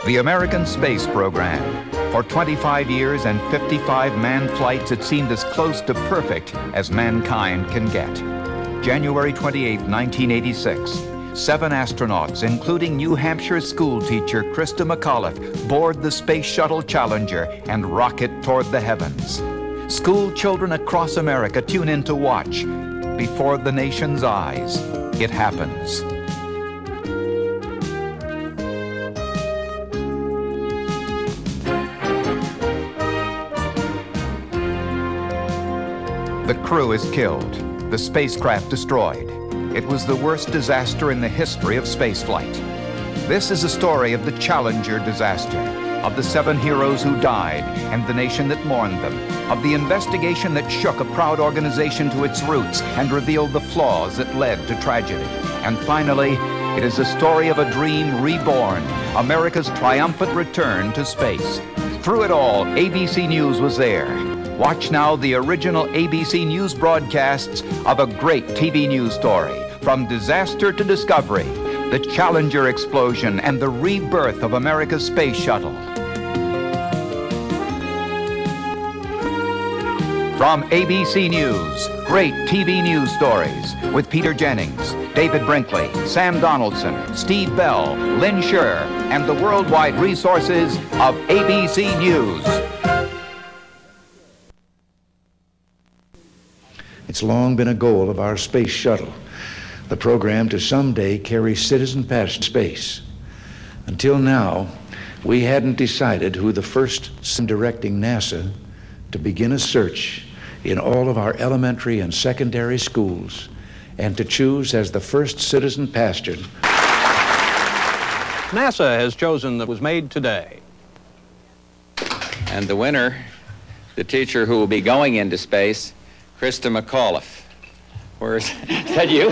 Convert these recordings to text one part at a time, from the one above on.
The American space program. For 25 years and 55 manned flights, it seemed as close to perfect as mankind can get. January 28, 1986. 7 astronauts, including New Hampshire school teacher Christa McAuliffe, board the Space Shuttle Challenger and rocket toward the heavens. School children across America tune in to watch. Before the nation's eyes, it happens. The crew is killed, the spacecraft destroyed. It was the worst disaster in the history of spaceflight. This is a story of the Challenger Disaster, of the 7 heroes who died and the nation that mourned them, of the investigation that shook a proud organization to its roots and revealed the flaws that led to tragedy. And finally, it is a story of a dream reborn, America's triumphant return to space. Through it all, ABC News was there. Watch now the original ABC News broadcasts of a great TV news story, from disaster to discovery, the Challenger explosion and the rebirth of America's space shuttle. From ABC News, great TV news stories with Peter Jennings, David Brinkley, Sam Donaldson, Steve Bell, Lynn Scher, and the worldwide resources of ABC News. It's long been a goal of our space shuttle, the program to someday carry citizen passengers to space. Until now, we hadn't decided who the first directing NASA to begin a search in all of our elementary and secondary schools and to choose as the first citizen passenger. NASA has chosen that was made today. And the winner, the teacher who will be going into space, Christa McAuliffe. Is that you?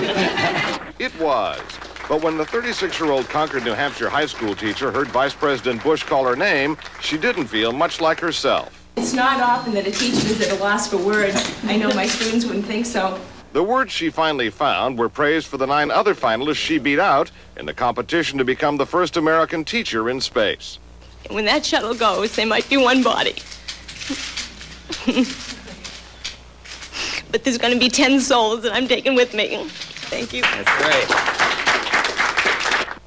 It was. But when the 36-year-old Concord, New Hampshire high school teacher heard Vice President Bush call her name, she didn't feel much like herself. It's not often that a teacher is at a loss for words. I know my students wouldn't think so. The words she finally found were praise for the 9 other finalists she beat out in the competition to become the first American teacher in space. When that shuttle goes, they might be one body. But there's going to be 10 souls that I'm taking with me. Thank you. That's great.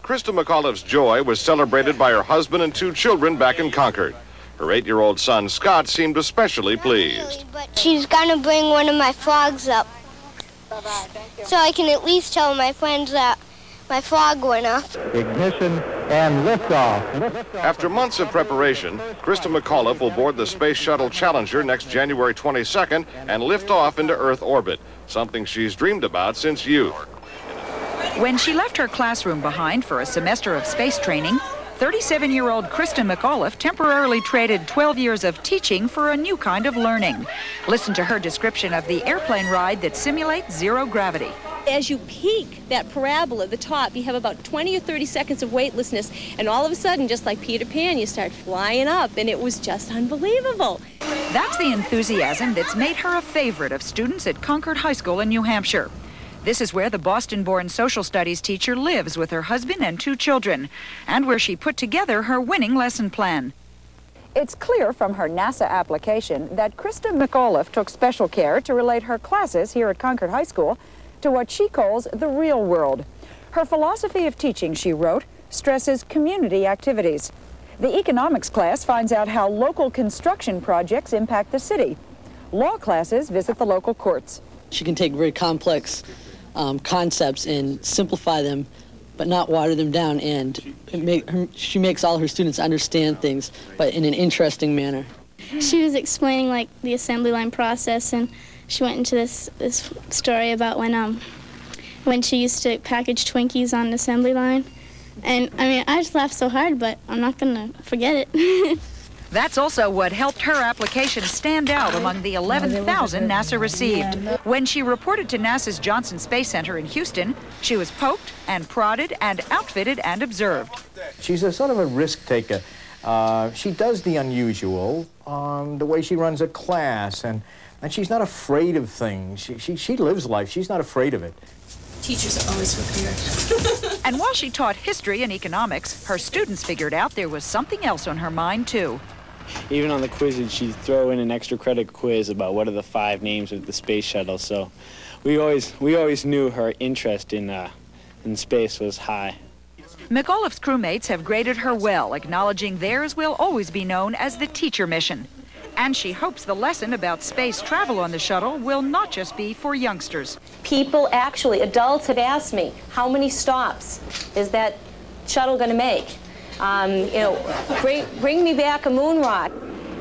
Christa McAuliffe's joy was celebrated by her husband and 2 children back in Concord. Her 8-year-old son, Scott, seemed especially pleased. She's going to bring one of my frogs up. So I can at least tell my friends that my frog went up. Ignition and liftoff. After months of preparation, Christa McAuliffe will board the Space Shuttle Challenger next January 22nd and lift off into Earth orbit, something she's dreamed about since youth. When she left her classroom behind for a semester of space training, 37-year-old Christa McAuliffe temporarily traded 12 years of teaching for a new kind of learning. Listen to her description of the airplane ride that simulates zero gravity. As you peak that parabola at the top, you have about 20 or 30 seconds of weightlessness, and all of a sudden, just like Peter Pan, you start flying up, and it was just unbelievable. That's the enthusiasm that's made her a favorite of students at Concord High School in New Hampshire. This is where the Boston-born social studies teacher lives with her husband and 2 children, and where she put together her winning lesson plan. It's clear from her NASA application that Christa McAuliffe took special care to relate her classes here at Concord High School to what she calls the real world. Her philosophy of teaching, she wrote, stresses community activities. The economics class finds out how local construction projects impact the city. Law classes visit the local courts. She can take very complex concepts and simplify them, but not water them down, and she makes all her students understand things, but in an interesting manner. She was explaining like the assembly line process, and she went into this story about when she used to package Twinkies on the assembly line. And I mean, I just laughed so hard, but I'm not gonna forget it. That's also what helped her application stand out among the 11,000 NASA received. When she reported to NASA's Johnson Space Center in Houston, she was poked and prodded and outfitted and observed. She's a sort of a risk taker. She does the unusual, the way she runs a class, and she's not afraid of things. She lives life. She's not afraid of it. Teachers are always prepared. And while she taught history and economics, her students figured out there was something else on her mind, too. Even on the quizzes, she'd throw in an extra credit quiz about what are the 5 names of the space shuttle. So we always knew her interest in space was high. McAuliffe's crewmates have graded her well, acknowledging theirs will always be known as the teacher mission. And she hopes the lesson about space travel on the shuttle will not just be for youngsters. People actually, adults have asked me, how many stops is that shuttle going to make? Bring me back a moon rock.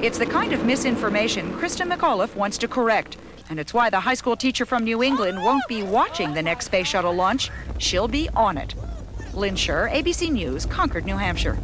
It's the kind of misinformation Christa McAuliffe wants to correct. And it's why the high school teacher from New England won't be watching the next space shuttle launch. She'll be on it. Lynn Scher, ABC News, Concord, New Hampshire.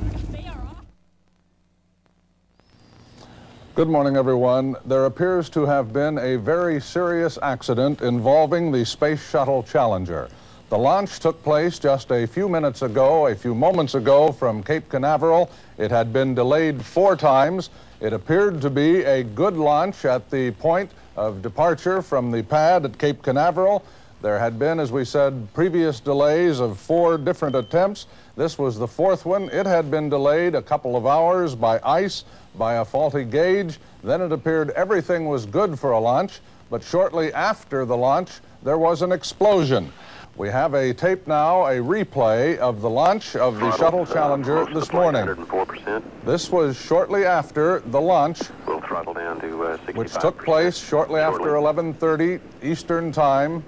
Good morning, everyone. There appears to have been a very serious accident involving the Space Shuttle Challenger. The launch took place just a few moments ago from Cape Canaveral. It had been delayed 4 times. It appeared to be a good launch at the point of departure from the pad at Cape Canaveral. There had been, as we said, previous delays of 4 different attempts. This was the 4th one. It had been delayed a couple of hours by ice, by a faulty gauge. Then it appeared everything was good for a launch, but shortly after the launch, there was an explosion. We have a tape now, a replay of the launch of the Shuttle Challenger this morning. 104%. This was shortly after the launch, we'll throttle down to 65%. Which took place shortly after 11:30 Eastern Time.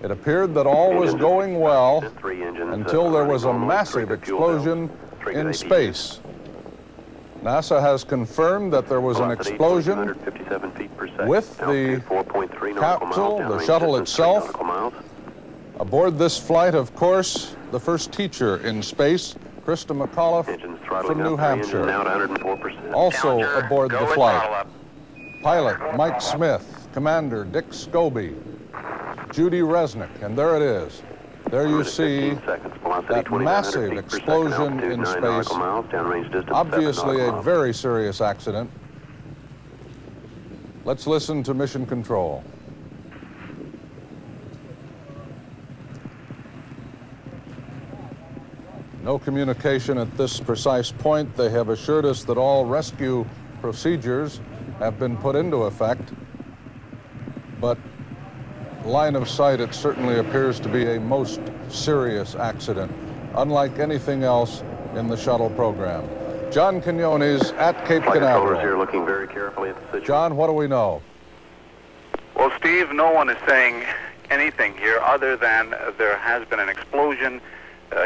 It appeared that all was going well until there was a massive explosion in space. NASA has confirmed that there was an explosion with the capsule, the shuttle itself. Aboard this flight, of course, the first teacher in space, Christa McAuliffe from New Hampshire. Also aboard the flight, pilot Mike Smith, Commander Dick Scobie, Judy Resnick, and there it is. There you see that massive explosion in space. Obviously a very serious accident. Let's listen to Mission Control. No communication at this precise point. They have assured us that all rescue procedures have been put into effect, but line of sight, it certainly appears to be a most serious accident, unlike anything else in the shuttle program. John Quinones at Cape Canaveral. Here looking very carefully at the situation. John, what do we know? Well, Steve, no one is saying anything here other than there has been an explosion.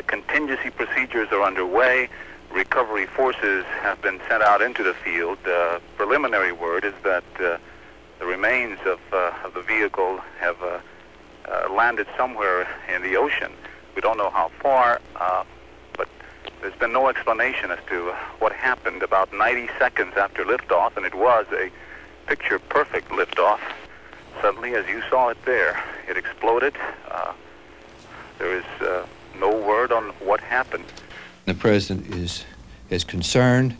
Contingency procedures are underway. Recovery forces have been sent out into the field. Preliminary word is that the remains of the vehicle have landed somewhere in the ocean. We don't know how far, but there's been no explanation as to what happened about 90 seconds after liftoff, and it was a picture-perfect liftoff. Suddenly, as you saw it there, it exploded. There is no word on what happened. The president is concerned.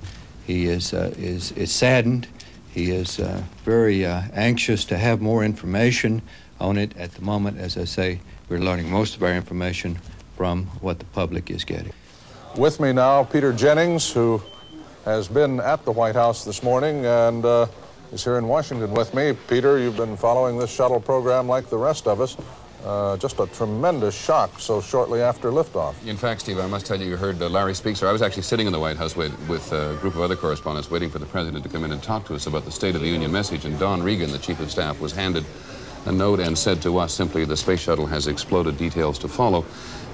He is saddened. He is very anxious to have more information on it. At the moment, as I say, we're learning most of our information from what the public is getting. With me now, Peter Jennings, who has been at the White House this morning and is here in Washington with me. Peter, you've been following this shuttle program like the rest of us. Just a tremendous shock so shortly after liftoff. In fact, Steve, I must tell you, you heard Larry speak, sir. I was actually sitting in the White House with a group of other correspondents waiting for the president to come in and talk to us about the State of the Union message, and Don Regan, the chief of staff, was handed a note and said to us simply, the space shuttle has exploded, details to follow,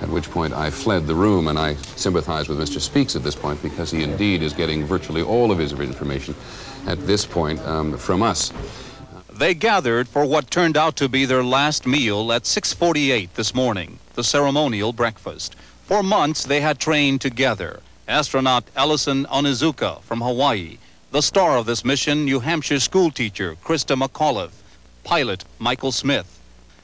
at which point I fled the room, and I sympathize with Mr. Speaks at this point because he indeed is getting virtually all of his information at this point from us. They gathered for what turned out to be their last meal at 6:48 this morning, the ceremonial breakfast. For months, they had trained together. Astronaut Ellison Onizuka from Hawaii, the star of this mission, New Hampshire school teacher Christa McAuliffe, pilot Michael Smith,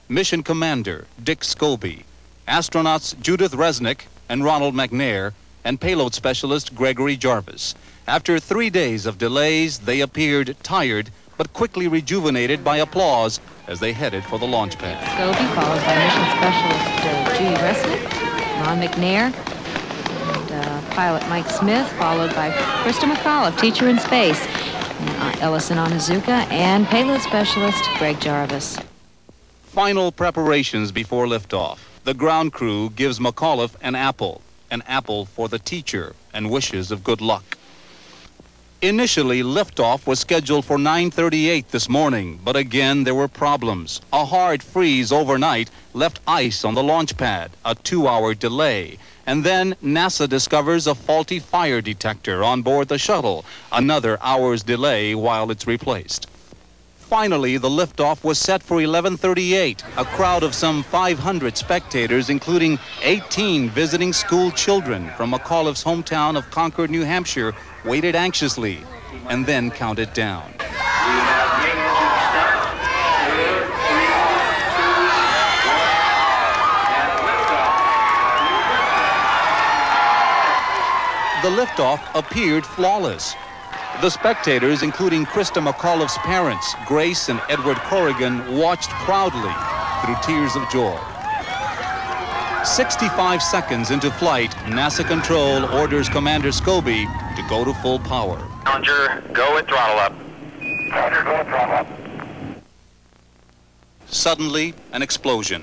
mission commander Dick Scobie, astronauts Judith Resnick and Ronald McNair, and payload specialist Gregory Jarvis. After 3 days of delays, they appeared tired, but quickly rejuvenated by applause as they headed for the launch pad. Scobie, followed by mission specialist Judy Resnick, John McNair, and pilot Mike Smith, followed by Christa McAuliffe, teacher in space, and Ellison Onizuka, and payload specialist Greg Jarvis. Final preparations before liftoff. The ground crew gives McAuliffe an apple for the teacher, and wishes of good luck. Initially, liftoff was scheduled for 9:38 this morning, but again there were problems. A hard freeze overnight left ice on the launch pad, a 2-hour delay, and then NASA discovers a faulty fire detector on board the shuttle, another hour's delay while it's replaced. Finally, the liftoff was set for 11:38. A crowd of some 500 spectators, including 18 visiting school children from McAuliffe's hometown of Concord, New Hampshire, waited anxiously and then counted down. The liftoff appeared flawless. The spectators, including Christa McAuliffe's parents, Grace and Edward Corrigan, watched proudly through tears of joy. 65 seconds into flight, NASA Control orders Commander Scobie to go to full power. Challenger, go with throttle up. Roger, go with throttle up. Suddenly, an explosion.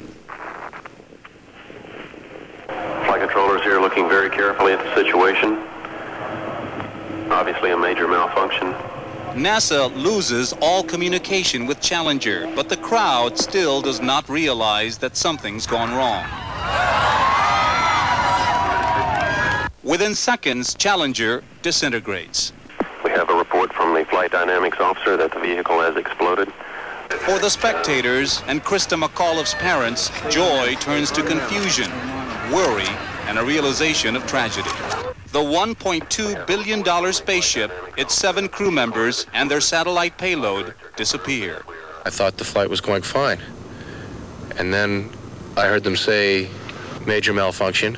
Flight controllers here looking very carefully at the situation. Obviously a major malfunction. NASA loses all communication with Challenger, but the crowd still does not realize that something's gone wrong. Within seconds, Challenger disintegrates. We have a report from the flight dynamics officer that the vehicle has exploded. For the spectators and Christa McAuliffe's parents, joy turns to confusion, worry, and a realization of tragedy. The $1.2 billion spaceship, its 7 crew members, and their satellite payload disappear. I thought the flight was going fine. And then I heard them say major malfunction.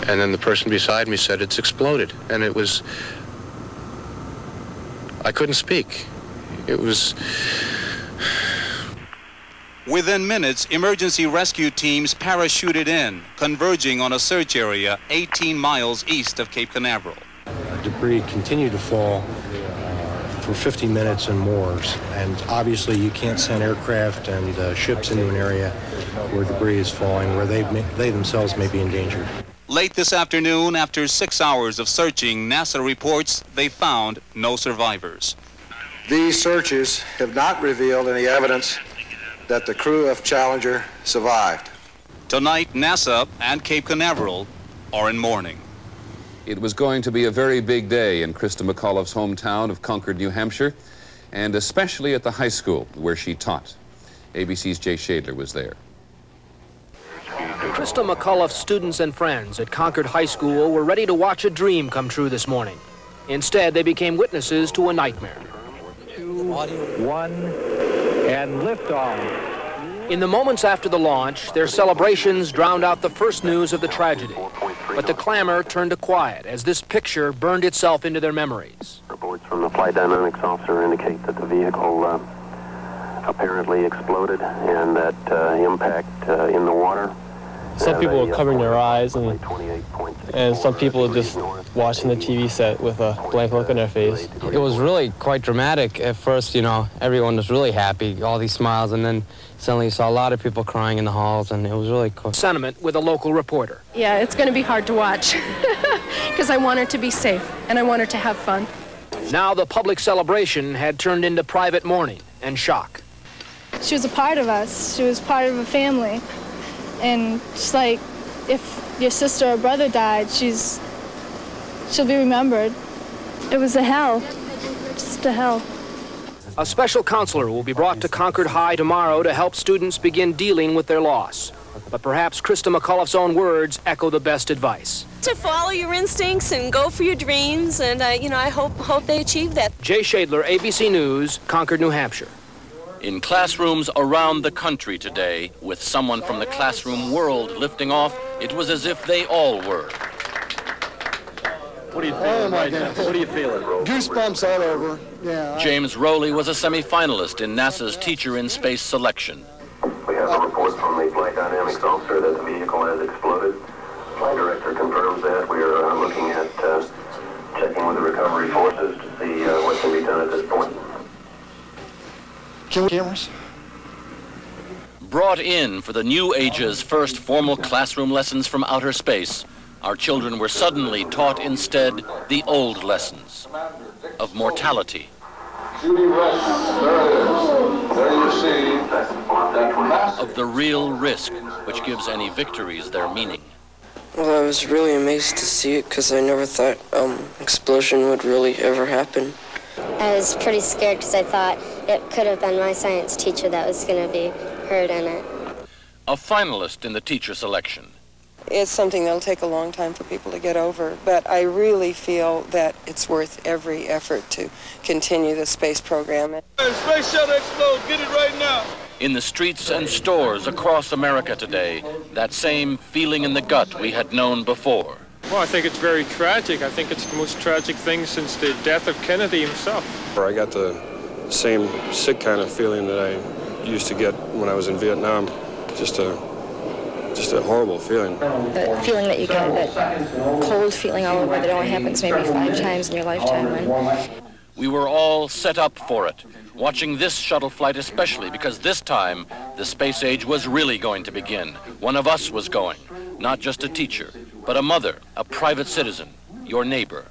And then the person beside me said it's exploded. And it was, I couldn't speak. It was... Within minutes, emergency rescue teams parachuted in, converging on a search area 18 miles east of Cape Canaveral. Debris continued to fall for 50 minutes and more, and obviously you can't send aircraft and ships into an area where debris is falling, where they themselves may be endangered. Late this afternoon, after 6 hours of searching, NASA reports they found no survivors. These searches have not revealed any evidence that the crew of Challenger survived. Tonight, NASA and Cape Canaveral are in mourning. It was going to be a very big day in Christa McAuliffe's hometown of Concord, New Hampshire, and especially at the high school where she taught. ABC's Jay Shadler was there. Christa McAuliffe's students and friends at Concord High School were ready to watch a dream come true this morning. Instead, they became witnesses to a nightmare. 2, 1, and liftoff. In the moments after the launch, their celebrations drowned out the first news of the tragedy. But the clamor turned to quiet as this picture burned itself into their memories. Reports from the flight dynamics officer indicate that the vehicle apparently exploded and that impact in the water. Some people were covering their eyes, and some people were just watching the TV set with a blank look on their face. It was really quite dramatic. At first, you know, everyone was really happy, all these smiles, and then suddenly you saw a lot of people crying in the halls, and it was really cool. Sentiment with a local reporter. Yeah, it's going to be hard to watch because I want her to be safe, and I want her to have fun. Now the public celebration had turned into private mourning and shock. She was a part of us. She was part of a family. And just like, if your sister or brother died, she'll be remembered. It was a hell, just a hell. A special counselor will be brought to Concord High tomorrow to help students begin dealing with their loss. But perhaps Christa McAuliffe's own words echo the best advice. To follow your instincts and go for your dreams, and I hope they achieve that. Jay Shadler, ABC News, Concord, New Hampshire. In classrooms around the country today, with someone from the classroom world lifting off, it was as if they all were. What are you feeling? Oh my God. What are you feeling? Goosebumps all over. Yeah. James Rowley was a semi-finalist in NASA's Teacher in Space selection. We have a report from the flight dynamics officer that the vehicle has exploded. Flight director confirms that. We're looking at checking with the recovery forces to see what can be done at this point. Cameras? Brought in for the new age's first formal classroom lessons from outer space, our children were suddenly taught instead the old lessons of mortality. Judy Reagan, there it is. There you see that massive... Of the real risk, which gives any victories their meaning. Well, I was really amazed to see it because I never thought explosion would really ever happen. I was pretty scared because I thought it could have been my science teacher that was going to be hurt in it. A finalist in the teacher selection. It's something that'll take a long time for people to get over, but I really feel that it's worth every effort to continue the space program. Space Shuttle explode, get it right now. In the streets and stores across America today, that same feeling in the gut we had known before. Well, I think it's very tragic. I think it's the most tragic thing since the death of Kennedy himself. I got the same sick kind of feeling that I used to get when I was in Vietnam. Just a horrible feeling. The feeling that you get, that cold feeling all over that only happens maybe 5 times in your lifetime. We were all set up for it, watching this shuttle flight especially because this time the space age was really going to begin. One of us was going, not just a teacher, but a mother, a private citizen, your neighbor.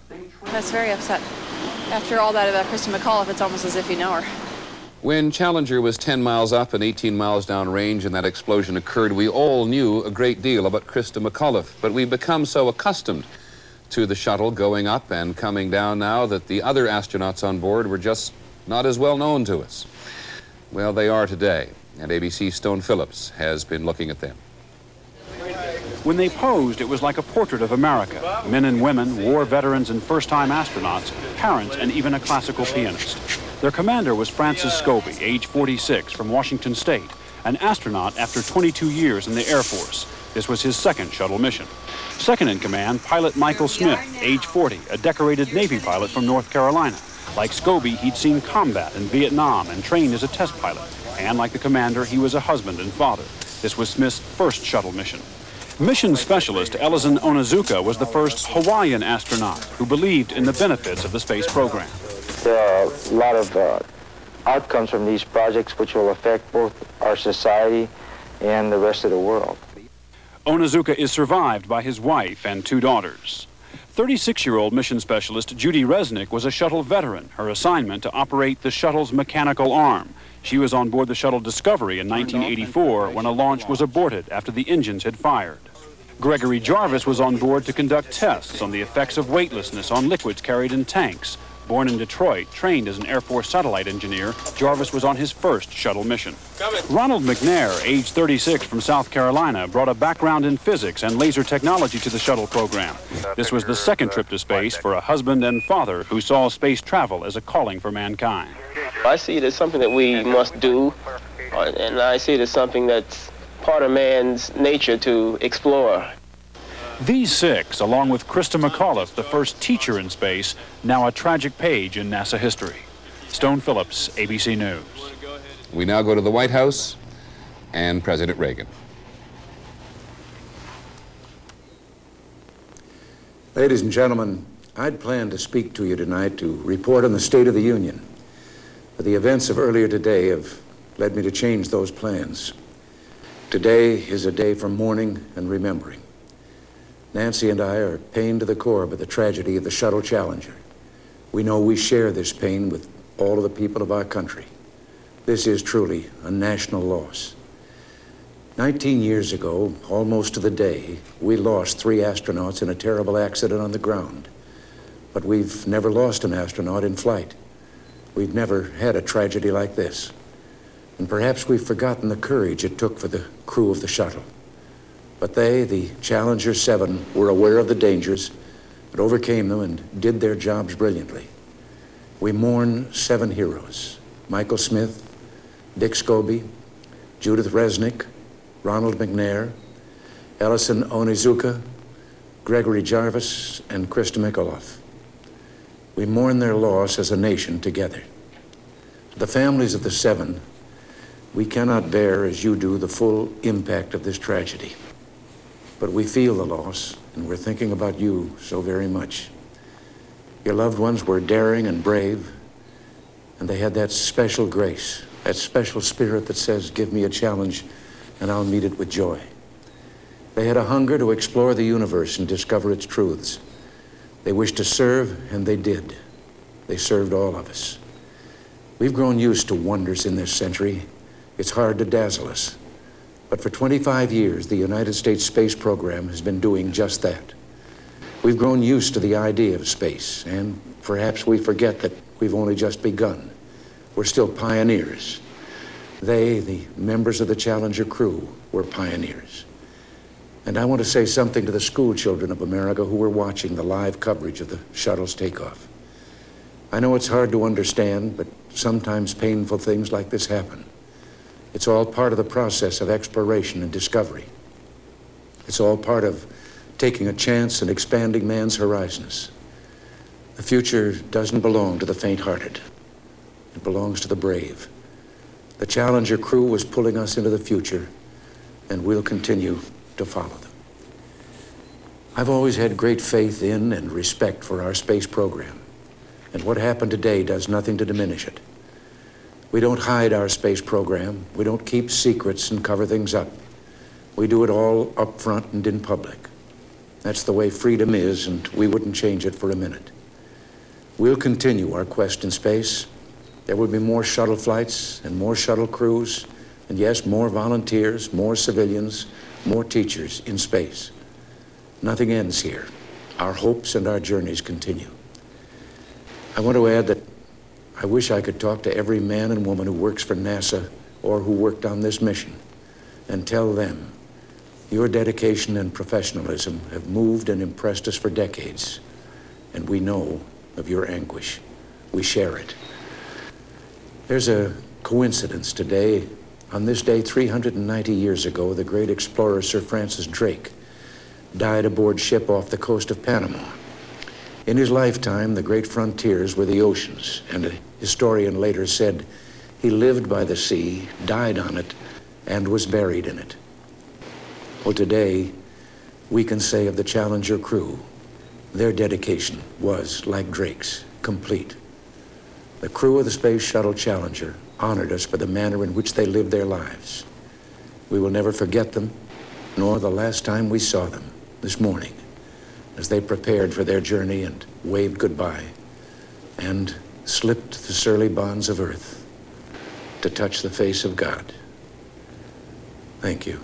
That's very upset. After all that about Christa McAuliffe, it's almost as if you know her. When Challenger was 10 miles up and 18 miles down range and that explosion occurred, we all knew a great deal about Christa McAuliffe, but we've become so accustomed to the shuttle going up and coming down now that the other astronauts on board were just not as well known to us. Well, they are today, and ABC's Stone Phillips has been looking at them. When they posed, it was like a portrait of America. Men and women, war veterans and first-time astronauts, parents, and even a classical pianist. Their commander was Francis Scobie, age 46, from Washington State, an astronaut after 22 years in the Air Force. This was his second shuttle mission. Second in command, pilot Michael Smith, age 40, a decorated Navy pilot from North Carolina. Like Scobie, he'd seen combat in Vietnam and trained as a test pilot. And like the commander, he was a husband and father. This was Smith's first shuttle mission. Mission specialist Ellison Onizuka was the first Hawaiian astronaut who believed in the benefits of the space program. There are a lot of outcomes from these projects which will affect both our society and the rest of the world. Onizuka is survived by his wife and 2 daughters. 36-year-old mission specialist Judy Resnick was a shuttle veteran, her assignment to operate the shuttle's mechanical arm. She was on board the shuttle Discovery in 1984 when a launch was aborted after the engines had fired. Gregory Jarvis was on board to conduct tests on the effects of weightlessness on liquids carried in tanks. Born in Detroit, trained as an Air Force satellite engineer, Jarvis was on his first shuttle mission. Ronald McNair, age 36, from South Carolina, brought a background in physics and laser technology to the shuttle program. This was the second trip to space for a husband and father who saw space travel as a calling for mankind. I see it as something that we must do, and I see it as something that's part of man's nature to explore. These 6, along with Christa McAuliffe, the first teacher in space, now a tragic page in NASA history. Stone Phillips, ABC News. We now go to the White House and President Reagan. Ladies and gentlemen, I'd planned to speak to you tonight to report on the State of the Union. But the events of earlier today have led me to change those plans. Today is a day for mourning and remembering. Nancy and I are pained to the core by the tragedy of the Shuttle Challenger. We know we share this pain with all of the people of our country. This is truly a national loss. 19 years ago, almost to the day, we lost 3 astronauts in a terrible accident on the ground. But we've never lost an astronaut in flight. We've never had a tragedy like this. And perhaps we've forgotten the courage it took for the crew of the shuttle. But they, the Challenger 7, were aware of the dangers, but overcame them and did their jobs brilliantly. We mourn 7 heroes: Michael Smith, Dick Scobie, Judith Resnick, Ronald McNair, Ellison Onizuka, Gregory Jarvis, and Christa McAuliffe. We mourn their loss as a nation together. The families of the 7, we cannot bear, as you do, the full impact of this tragedy. but we feel the loss, and we're thinking about you so very much. Your loved ones were daring and brave, and they had that special grace, that special spirit that says, give me a challenge, and I'll meet it with joy. They had a hunger to explore the universe and discover its truths. They wished to serve, and they did. They served all of us. We've grown used to wonders in this century. It's hard to dazzle us. But for 25 years, the United States space program has been doing just that. We've grown used to the idea of space, and perhaps we forget that we've only just begun. We're still pioneers. They, the members of the Challenger crew, were pioneers. And I want to say something to the school children of America who were watching the live coverage of the shuttle's takeoff. I know it's hard to understand, but sometimes painful things like this happen. It's all part of the process of exploration and discovery. It's all part of taking a chance and expanding man's horizons. The future doesn't belong to the faint-hearted. It belongs to the brave. The Challenger crew was pulling us into the future, and we'll continue to follow them. I've always had great faith in and respect for our space program, and what happened today does nothing to diminish it. We don't hide our space program. We don't keep secrets and cover things up. We do it all up front and in public. That's the way freedom is, and we wouldn't change it for a minute. We'll continue our quest in space. There will be more shuttle flights and more shuttle crews, and yes, more volunteers, more civilians, more teachers in space. Nothing ends here. Our hopes and our journeys continue. I want to add that I wish I could talk to every man and woman who works for NASA or who worked on this mission and tell them your dedication and professionalism have moved and impressed us for decades, and we know of your anguish. We share it. There's a coincidence today. On this day, 390 years ago, the great explorer Sir Francis Drake died aboard ship off the coast of Panama. In his lifetime, the great frontiers were the oceans, and a historian later said he lived by the sea, died on it, and was buried in it. Well, today, we can say of the Challenger crew, their dedication was, like Drake's, complete. The crew of the Space Shuttle Challenger honored us by the manner in which they lived their lives. We will never forget them, nor the last time we saw them, this morning, as they prepared for their journey and waved goodbye and slipped the surly bonds of earth to touch the face of God. Thank you.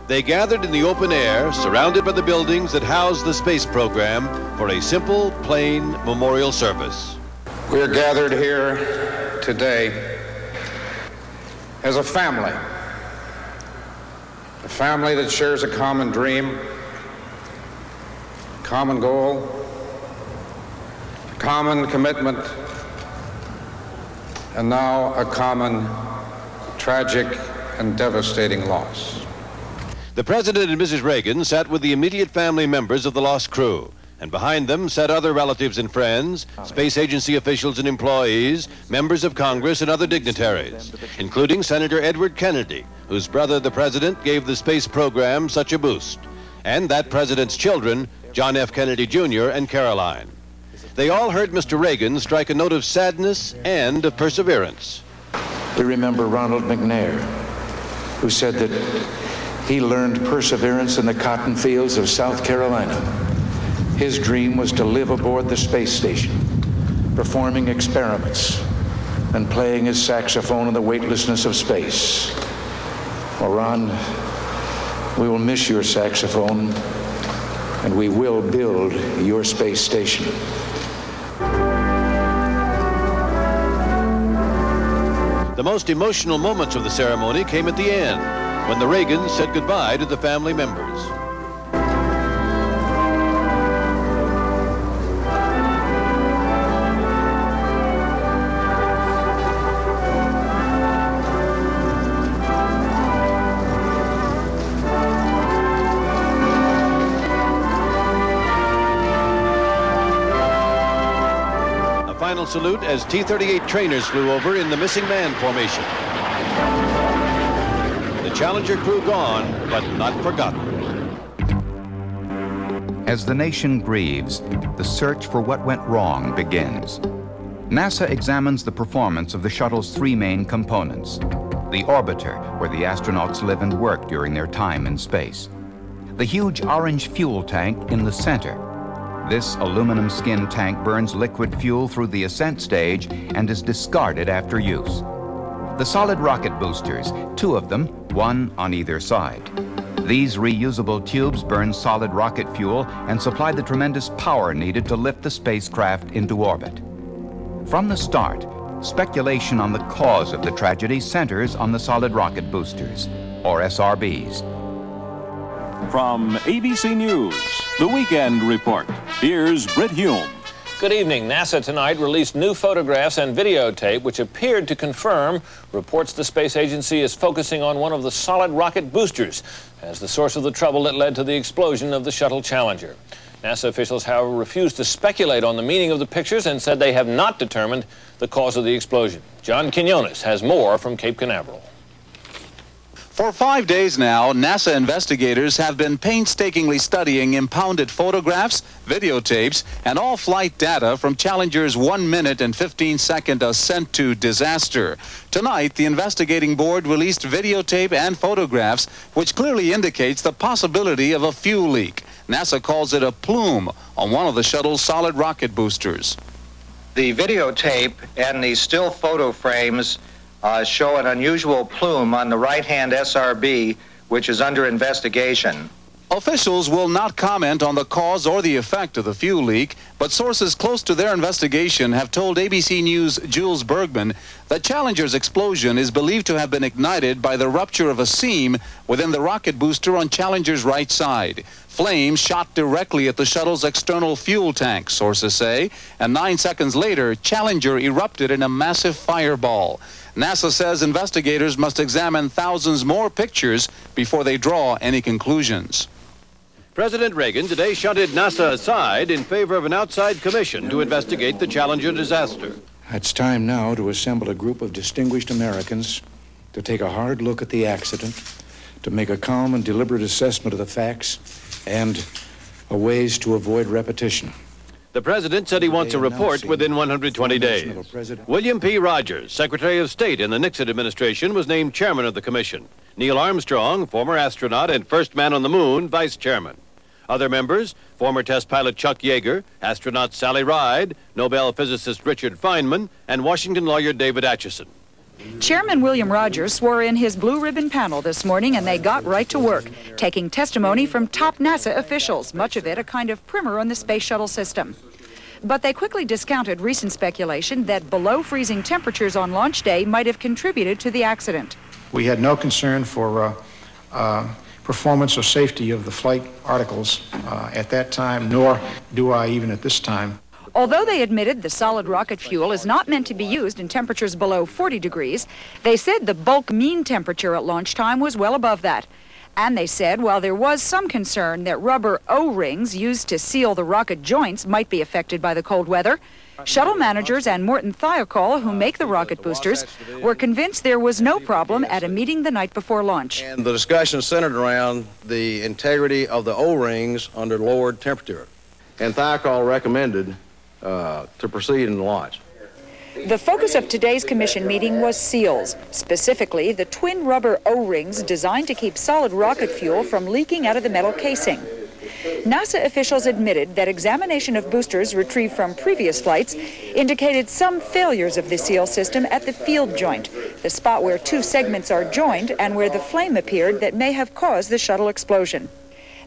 They gathered in the open air, surrounded by the buildings that house the space program, for a simple, plain memorial service. We're gathered here today as a family that shares a common dream, common goal, common commitment, and now a common tragic and devastating loss. The President and Mrs. Reagan sat with the immediate family members of the lost crew, and behind them sat other relatives and friends, space agency officials and employees, members of Congress, and other dignitaries, including Senator Edward Kennedy, whose brother, the President, gave the space program such a boost, and that President's children, John F. Kennedy Jr. and Caroline. They all heard Mr. Reagan strike a note of sadness and of perseverance. We remember Ronald McNair, who said that he learned perseverance in the cotton fields of South Carolina. His dream was to live aboard the space station, performing experiments and playing his saxophone in the weightlessness of space. Well, Ron, we will miss your saxophone, and we will build your space station. The most emotional moments of the ceremony came at the end, when the Reagans said goodbye to the family members. A final salute as T-38 trainers flew over in the missing man formation. The Challenger crew gone, but not forgotten. As the nation grieves, the search for what went wrong begins. NASA examines the performance of the shuttle's three main components. The orbiter, where the astronauts live and work during their time in space. The huge orange fuel tank in the center. This aluminum skin tank burns liquid fuel through the ascent stage and is discarded after use. The solid rocket boosters, two of them, one on either side. These reusable tubes burn solid rocket fuel and supply the tremendous power needed to lift the spacecraft into orbit. From the start, speculation on the cause of the tragedy centers on the solid rocket boosters, or SRBs. From ABC News, The Weekend Report, here's Britt Hume. Good evening. NASA tonight released new photographs and videotape which appeared to confirm reports the space agency is focusing on one of the solid rocket boosters as the source of the trouble that led to the explosion of the Shuttle Challenger. NASA officials, however, refused to speculate on the meaning of the pictures and said they have not determined the cause of the explosion. John Quinones has more from Cape Canaveral. For 5 days now, NASA investigators have been painstakingly studying impounded photographs, videotapes, and all flight data from Challenger's 1 minute and 15-second ascent to disaster. Tonight, the investigating board released videotape and photographs, which clearly indicates the possibility of a fuel leak. NASA calls it a plume on one of the shuttle's solid rocket boosters. The videotape and the still photo frames show an unusual plume on the right-hand SRB, which is under investigation. Officials will not comment on the cause or the effect of the fuel leak, but sources close to their investigation have told ABC News' Jules Bergman that Challenger's explosion is believed to have been ignited by the rupture of a seam within the rocket booster on Challenger's right side. Flames shot directly at the shuttle's external fuel tank, sources say, and 9 seconds later, Challenger erupted in a massive fireball. NASA says investigators must examine thousands more pictures before they draw any conclusions. President Reagan today shunted NASA aside in favor of an outside commission to investigate the Challenger disaster. It's time now to assemble a group of distinguished Americans to take a hard look at the accident, to make a calm and deliberate assessment of the facts, and ways to avoid repetition. The president said he wants a report within 120 days. William P. Rogers, Secretary of State in the Nixon administration, was named chairman of the commission. Neil Armstrong, former astronaut and first man on the moon, vice chairman. Other members, former test pilot Chuck Yeager, astronaut Sally Ride, Nobel physicist Richard Feynman, and Washington lawyer David Acheson. Chairman William Rogers swore in his blue ribbon panel this morning, and they got right to work, taking testimony from top NASA officials, much of it a kind of primer on the space shuttle system. But they quickly discounted recent speculation that below freezing temperatures on launch day might have contributed to the accident. We had no concern for performance or safety of the flight articles at that time, nor do I even at this time. Although they admitted the solid rocket fuel is not meant to be used in temperatures below 40 degrees, they said the bulk mean temperature at launch time was well above that. And they said while there was some concern that rubber O-rings used to seal the rocket joints might be affected by the cold weather, shuttle managers and Morton Thiokol, who make the rocket boosters, were convinced there was no problem at a meeting the night before launch. And the discussion centered around the integrity of the O-rings under lowered temperature. And Thiokol recommended to proceed in the launch. The focus of today's commission meeting was seals, specifically the twin rubber O-rings designed to keep solid rocket fuel from leaking out of the metal casing. NASA officials admitted that examination of boosters retrieved from previous flights indicated some failures of the seal system at the field joint, the spot where two segments are joined and where the flame appeared that may have caused the shuttle explosion.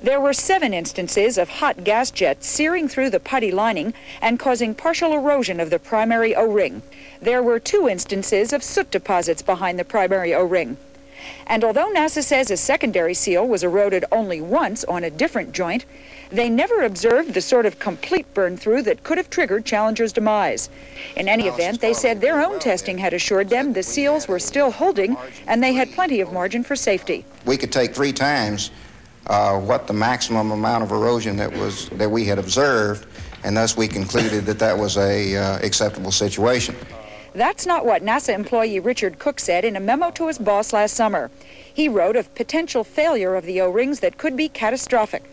There were 7 instances of hot gas jets searing through the putty lining and causing partial erosion of the primary O-ring. There were 2 instances of soot deposits behind the primary O-ring. And although NASA says a secondary seal was eroded only once on a different joint, they never observed the sort of complete burn-through that could have triggered Challenger's demise. In any event, they said their own testing had assured them the seals were still holding and they had plenty of margin for safety. We could take 3 times what the maximum amount of erosion that we had observed, and thus we concluded that that was a acceptable situation. That's not what NASA employee Richard Cook said in a memo to his boss last summer. He wrote of potential failure of the O-rings that could be catastrophic.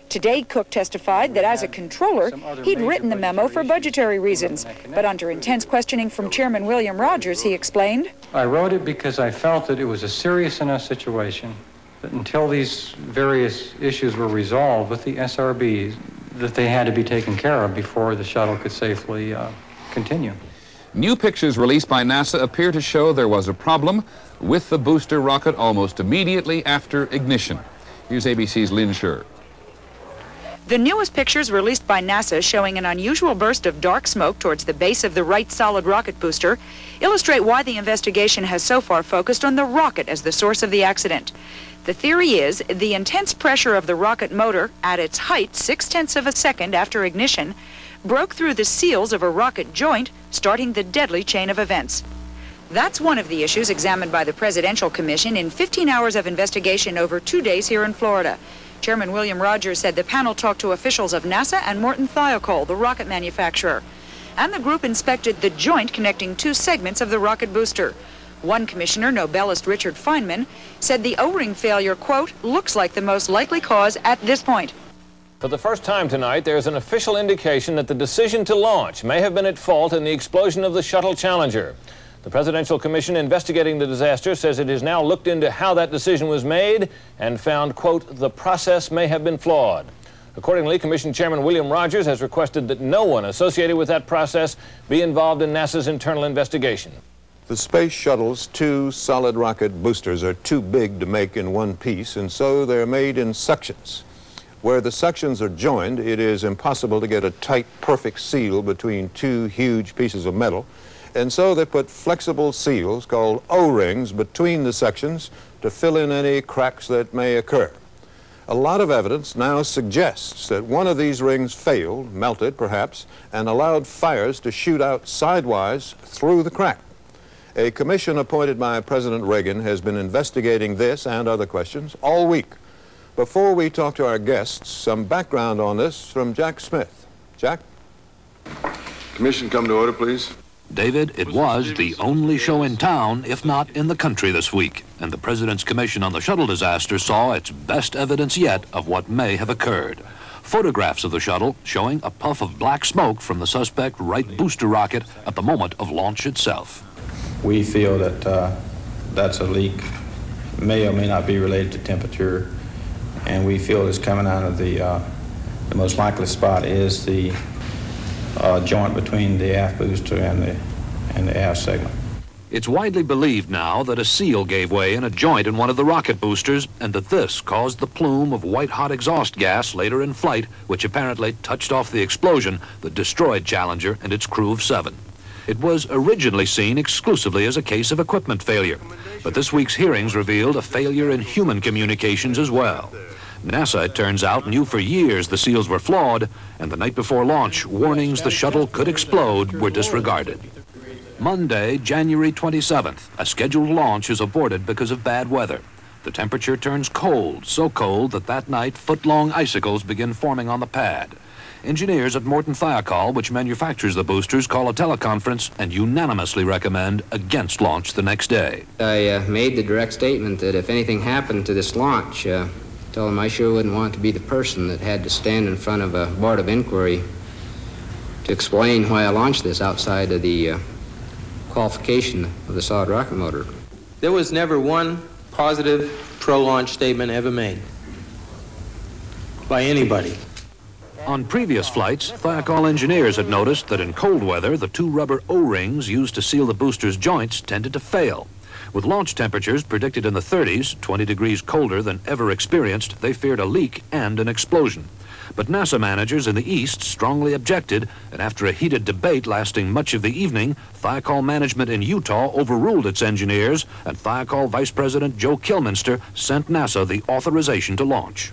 Today, Cook testified that as a controller, he'd written the memo for budgetary reasons. But under intense questioning from Chairman William Rogers, he explained, I wrote it because I felt that it was a serious enough situation that until these various issues were resolved with the SRBs, that they had to be taken care of before the shuttle could safely continue. New pictures released by NASA appear to show there was a problem with the booster rocket almost immediately after ignition. Here's ABC's Lynn Scher. The newest pictures released by NASA showing an unusual burst of dark smoke towards the base of the right solid rocket booster illustrate why the investigation has so far focused on the rocket as the source of the accident. The theory is the intense pressure of the rocket motor at its height 0.6 of a second after ignition broke through the seals of a rocket joint, starting the deadly chain of events. That's one of the issues examined by the Presidential Commission in 15 hours of investigation over 2 days here in Florida. Chairman William Rogers said the panel talked to officials of NASA and Morton Thiokol, the rocket manufacturer. And the group inspected the joint connecting 2 segments of the rocket booster. One commissioner, Nobelist Richard Feynman, said the O-ring failure, quote, looks like the most likely cause at this point. For the first time tonight, there's an official indication that the decision to launch may have been at fault in the explosion of the Shuttle Challenger. The Presidential Commission investigating the disaster says it has now looked into how that decision was made and found, quote, the process may have been flawed. Accordingly, Commission Chairman William Rogers has requested that no one associated with that process be involved in NASA's internal investigation. The Space Shuttle's 2 solid rocket boosters are too big to make in one piece, and so they're made in sections. Where the sections are joined, it is impossible to get a tight, perfect seal between 2 huge pieces of metal, and so they put flexible seals called O-rings between the sections to fill in any cracks that may occur. A lot of evidence now suggests that one of these rings failed, melted perhaps, and allowed fires to shoot out sidewise through the crack. A commission appointed by President Reagan has been investigating this and other questions all week. Before we talk to our guests, some background on this from Jack Smith. Jack? Commission, come to order, please. David, it was the only show in town, if not in the country this week, and the President's Commission on the Shuttle Disaster saw its best evidence yet of what may have occurred. Photographs of the shuttle showing a puff of black smoke from the suspect right booster rocket at the moment of launch itself. We feel that that's a leak, may or may not be related to temperature, and we feel it's coming out of the most likely spot is the joint between the aft booster and the aft segment. It's widely believed now that a seal gave way in a joint in one of the rocket boosters and that this caused the plume of white-hot exhaust gas later in flight, which apparently touched off the explosion that destroyed Challenger and its crew of 7. It was originally seen exclusively as a case of equipment failure, but this week's hearings revealed a failure in human communications as well. NASA, it turns out, knew for years the seals were flawed, and the night before launch, warnings the shuttle could explode were disregarded. Monday, January 27th, a scheduled launch is aborted because of bad weather. The temperature turns cold, so cold that night foot-long icicles begin forming on the pad. Engineers at Morton Thiokol, which manufactures the boosters, call a teleconference and unanimously recommend against launch the next day. I made the direct statement that if anything happened to this launch, told him I sure wouldn't want to be the person that had to stand in front of a board of inquiry to explain why I launched this outside of the qualification of the solid rocket motor. There was never one positive pro-launch statement ever made by anybody. On previous flights, Thiokol engineers had noticed that in cold weather, the 2 rubber O-rings used to seal the booster's joints tended to fail. With launch temperatures predicted in the 30s, 20 degrees colder than ever experienced, they feared a leak and an explosion. But NASA managers in the East strongly objected, and after a heated debate lasting much of the evening, Thiokol management in Utah overruled its engineers, and Thiokol Vice President Joe Kilminster sent NASA the authorization to launch.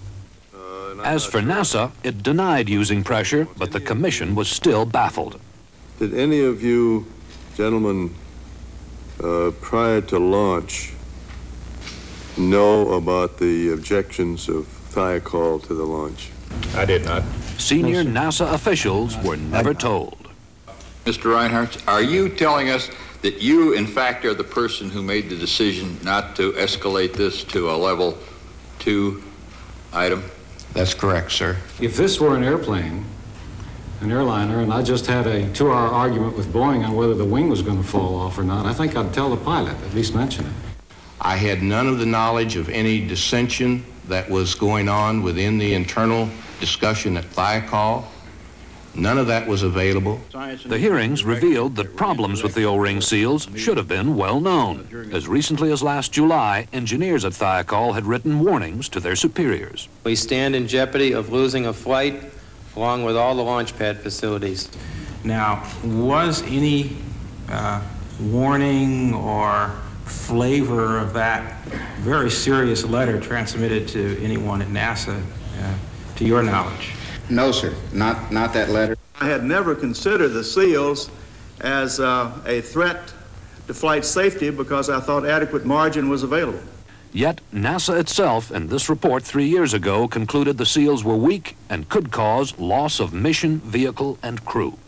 As for NASA, it denied using pressure, but the commission was still baffled. Did any of you gentlemen prior to launch know about the objections of Thiokol to the launch? I did not. senior NASA officials were never told. Mr. Reinhardt, are you telling us that you, in fact, are the person who made the decision not to escalate this to a level 2 item? That's correct, sir. If this were an airplane, an airliner, and I just had a 2-hour argument with Boeing on whether the wing was going to fall off or not, I think I'd tell the pilot, at least mention it. I had none of the knowledge of any dissension that was going on within the internal discussion at Thiokol. None of that was available. The hearings revealed that problems with the O-ring seals should have been well known. As recently as last July, engineers at Thiokol had written warnings to their superiors. We stand in jeopardy of losing a flight along with all the launch pad facilities. Now, was any warning or flavor of that very serious letter transmitted to anyone at NASA, to your knowledge? No, sir, not that letter. I had never considered the seals as a threat to flight safety because I thought adequate margin was available. Yet NASA itself, in this report 3 years ago, concluded the seals were weak and could cause loss of mission, vehicle, and crew.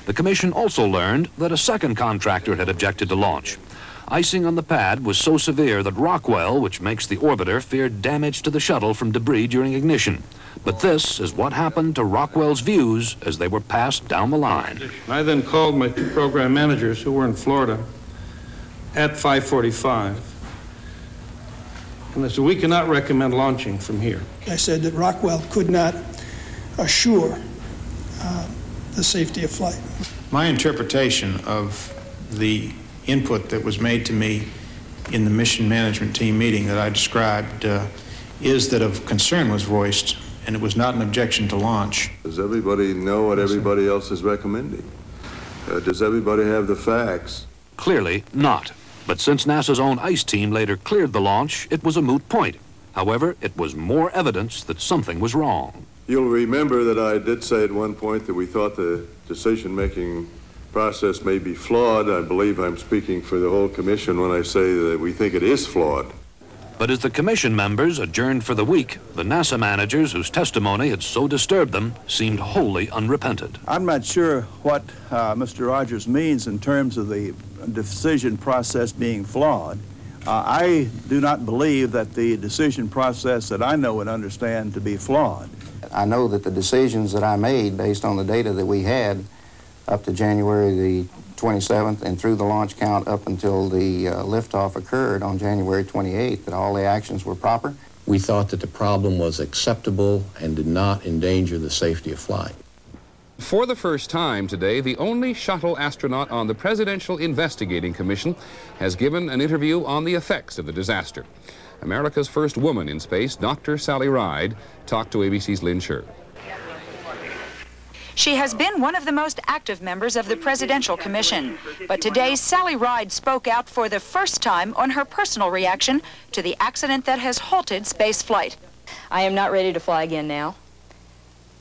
The commission also learned that a second contractor had objected to launch. Icing on the pad was so severe that Rockwell, which makes the orbiter, feared damage to the shuttle from debris during ignition. But this is what happened to Rockwell's views as they were passed down the line. I then called my 2 program managers who were in Florida at 5:45, and I said, we cannot recommend launching from here. I said that Rockwell could not assure the safety of flight. My interpretation of the input that was made to me in the mission management team meeting that I described is that a concern was voiced, and it was not an objection to launch. Does everybody know what everybody else is recommending? Does everybody have the facts? Clearly not. But since NASA's own ICE team later cleared the launch, it was a moot point. However, it was more evidence that something was wrong. You'll remember that I did say at one point that we thought the decision-making process may be flawed. I believe I'm speaking for the whole commission when I say that we think it is flawed. But as the commission members adjourned for the week, the NASA managers whose testimony had so disturbed them seemed wholly unrepentant. I'm not sure what Mr. Rogers means in terms of the decision process being flawed. I do not believe that the decision process that I know and understand to be flawed. I know that the decisions that I made based on the data that we had up to January the 27th and through the launch count up until the liftoff occurred on January 28th, that all the actions were proper. We thought that the problem was acceptable and did not endanger the safety of flight. For the first time today, the only shuttle astronaut on the Presidential Investigating Commission has given an interview on the effects of the disaster. America's first woman in space, Dr. Sally Ride, talked to ABC's Lynn Sher. She has been one of the most active members of the Presidential Commission. But today, Sally Ride spoke out for the first time on her personal reaction to the accident that has halted space flight. I am not ready to fly again now.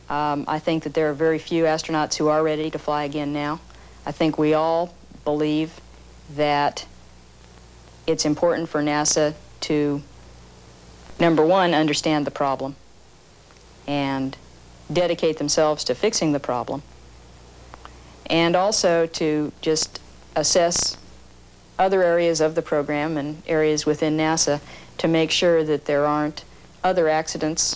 I think that there are very few astronauts who are ready to fly again now. I think we all believe that it's important for NASA to, number one, understand the problem and dedicate themselves to fixing the problem, and also to just assess other areas of the program and areas within NASA to make sure that there aren't other accidents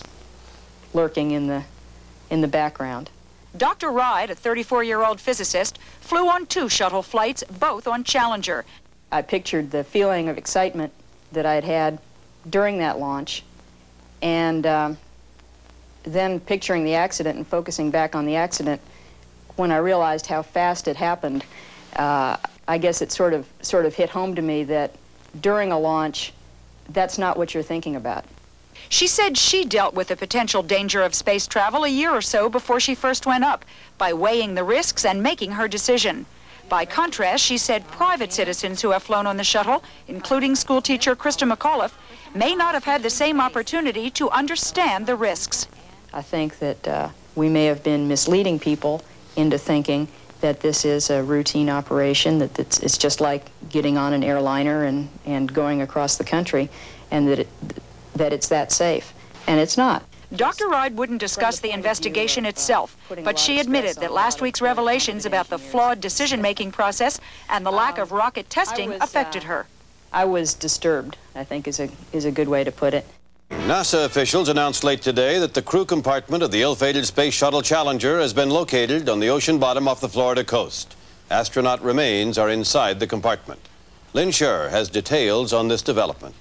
lurking in the background. Dr. Ride, a 34-year-old physicist, flew on 2 shuttle flights, both on Challenger. I pictured the feeling of excitement that I'd had during that launch, and then picturing the accident and focusing back on the accident. When I realized how fast it happened, I guess it sort of hit home to me that during a launch, that's not what you're thinking about. She said she dealt with the potential danger of space travel a year or so before she first went up by weighing the risks and making her decision. By contrast, she said private citizens who have flown on the shuttle, including schoolteacher Christa McAuliffe, may not have had the same opportunity to understand the risks. I think that we may have been misleading people into thinking that this is a routine operation, that it's just like getting on an airliner and going across the country, and that it's that safe. And it's not. Dr. Ride wouldn't discuss the investigation itself, but she admitted that last week's revelations about the flawed decision-making process and the lack of rocket testing affected her. I was disturbed, I think is a good way to put it. NASA officials announced late today that the crew compartment of the ill-fated Space Shuttle Challenger has been located on the ocean bottom off the Florida coast. Astronaut remains are inside the compartment. Lynn Scher has details on this development.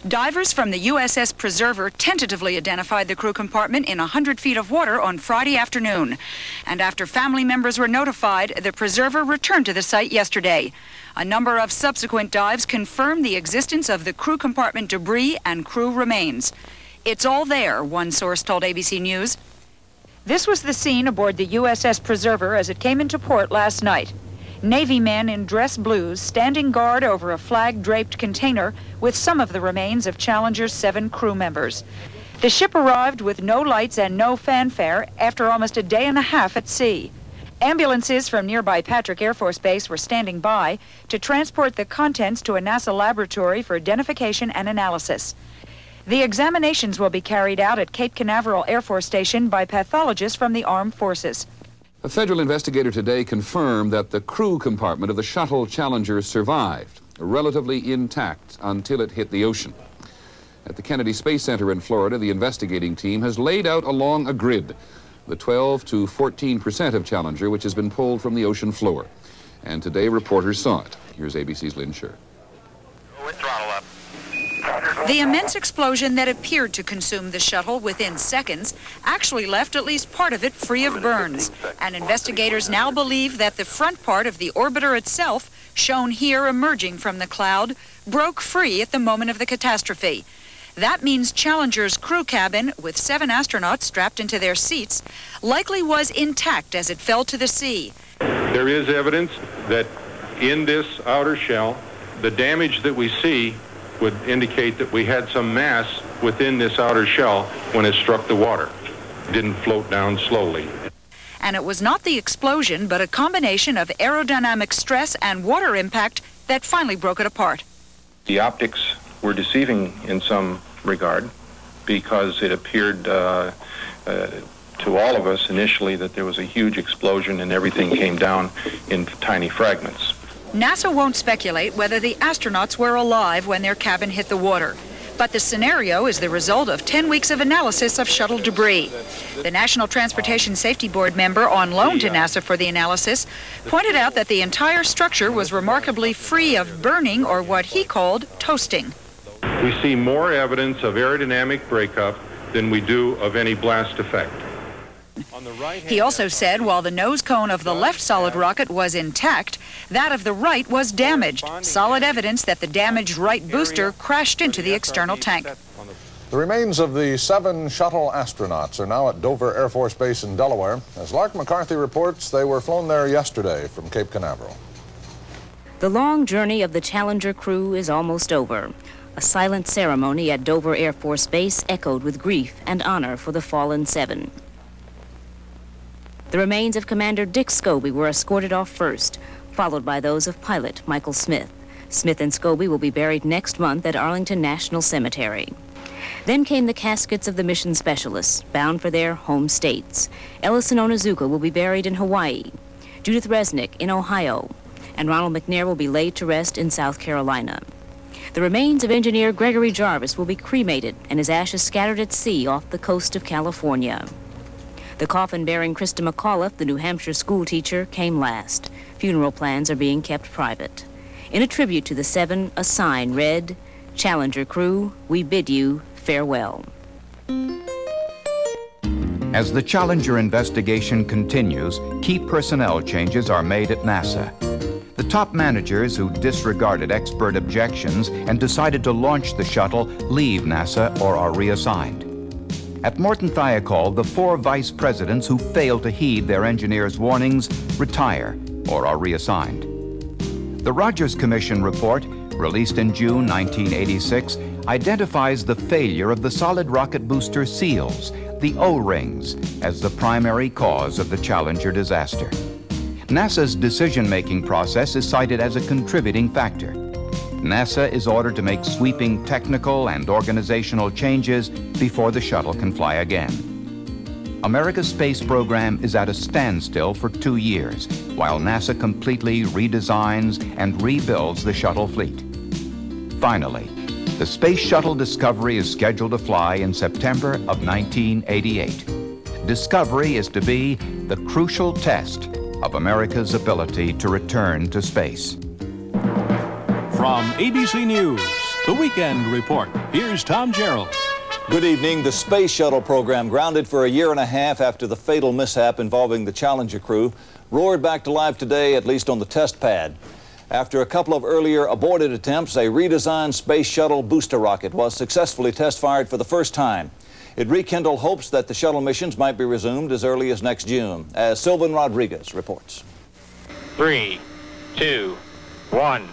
Divers from the USS Preserver tentatively identified the crew compartment in 100 feet of water on Friday afternoon. And after family members were notified, the Preserver returned to the site yesterday. A number of subsequent dives confirmed the existence of the crew compartment debris and crew remains. It's all there, one source told ABC News. This was the scene aboard the USS Preserver as it came into port last night. Navy men in dress blues standing guard over a flag-draped container with some of the remains of Challenger's 7 crew members. The ship arrived with no lights and no fanfare after almost a day and a half at sea. Ambulances from nearby Patrick Air Force Base were standing by to transport the contents to a NASA laboratory for identification and analysis. The examinations will be carried out at Cape Canaveral Air Force Station by pathologists from the Armed Forces. A federal investigator today confirmed that the crew compartment of the Shuttle Challenger survived, relatively intact until it hit the ocean. At the Kennedy Space Center in Florida, the investigating team has laid out along a grid the 12 to 14% of Challenger which has been pulled from the ocean floor. And today reporters saw it. Here's ABC's Lynn Scher. The immense explosion that appeared to consume the shuttle within seconds actually left at least part of it free of burns. And investigators now believe that the front part of the orbiter itself, shown here emerging from the cloud, broke free at the moment of the catastrophe. That means Challenger's crew cabin, with 7 astronauts strapped into their seats, likely was intact as it fell to the sea. There is evidence that in this outer shell, the damage that we see would indicate that we had some mass within this outer shell when it struck the water. It didn't float down slowly. And it was not the explosion, but a combination of aerodynamic stress and water impact that finally broke it apart. The optics were deceiving in some regard because it appeared to all of us initially that there was a huge explosion and everything came down in tiny fragments. NASA won't speculate whether the astronauts were alive when their cabin hit the water. But the scenario is the result of 10 weeks of analysis of shuttle debris. The National Transportation Safety Board member on loan to NASA for the analysis pointed out that the entire structure was remarkably free of burning or what he called toasting. We see more evidence of aerodynamic breakup than we do of any blast effect. He also said while the nose cone of the left solid rocket was intact, that of the right was damaged, solid evidence that the damaged right booster crashed into the external tank. The remains of the 7 shuttle astronauts are now at Dover Air Force Base in Delaware. As Lark McCarthy reports, they were flown there yesterday from Cape Canaveral. The long journey of the Challenger crew is almost over. A silent ceremony at Dover Air Force Base echoed with grief and honor for the fallen 7. The remains of Commander Dick Scobie were escorted off first, followed by those of pilot Michael Smith. Smith and Scobie will be buried next month at Arlington National Cemetery. Then came the caskets of the mission specialists, bound for their home states. Ellison Onizuka will be buried in Hawaii, Judith Resnick in Ohio, and Ronald McNair will be laid to rest in South Carolina. The remains of engineer Gregory Jarvis will be cremated and his ashes scattered at sea off the coast of California. The coffin bearing Christa McAuliffe, the New Hampshire school teacher, came last. Funeral plans are being kept private. In a tribute to the 7, a sign read, "Challenger crew, we bid you farewell." As the Challenger investigation continues, key personnel changes are made at NASA. The top managers who disregarded expert objections and decided to launch the shuttle leave NASA or are reassigned. At Morton Thiokol, the 4 vice presidents who failed to heed their engineers' warnings retire or are reassigned. The Rogers Commission report, released in June 1986, identifies the failure of the solid rocket booster seals, the O-rings, as the primary cause of the Challenger disaster. NASA's decision-making process is cited as a contributing factor. NASA is ordered to make sweeping technical and organizational changes before the shuttle can fly again. America's space program is at a standstill for 2 years, while NASA completely redesigns and rebuilds the shuttle fleet. Finally, the Space Shuttle Discovery is scheduled to fly in September of 1988. Discovery is to be the crucial test of America's ability to return to space. From ABC News, The Weekend Report, here's Tom Gerald. Good evening. The Space Shuttle program, grounded for a year and a half after the fatal mishap involving the Challenger crew, roared back to life today, at least on the test pad. After a couple of earlier aborted attempts, a redesigned Space Shuttle booster rocket was successfully test-fired for the first time. It rekindled hopes that the shuttle missions might be resumed as early as next June, as Sylvan Rodriguez reports. 3, 2, 1.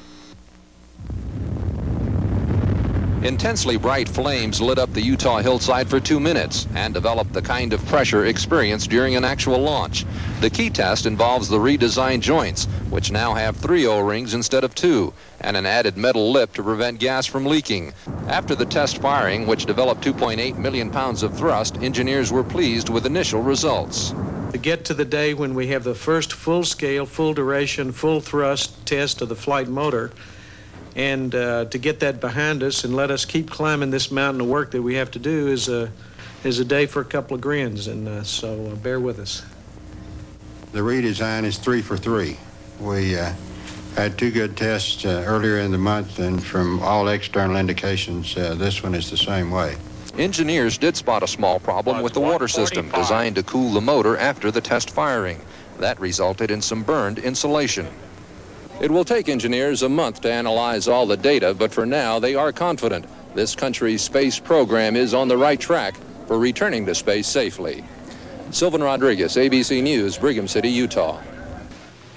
Intensely bright flames lit up the Utah hillside for 2 minutes and developed the kind of pressure experienced during an actual launch. The key test involves the redesigned joints, which now have 3 O-rings instead of 2, and an added metal lip to prevent gas from leaking. After the test firing, which developed 2.8 million pounds of thrust, engineers were pleased with initial results. To get to the day when we have the first full-scale, full-duration, full-thrust test of the flight motor, and to get that behind us and let us keep climbing this mountain of work that we have to do is a day for a couple of grins, and so bear with us. The redesign is 3 for 3. We had 2 good tests earlier in the month, and from all external indications, this one is the same way. Engineers did spot a small problem with the water system designed to cool the motor after the test firing. That resulted in some burned insulation. It will take engineers a month to analyze all the data, but for now they are confident this country's space program is on the right track for returning to space safely. Sylvan Rodriguez, ABC News, Brigham City, Utah.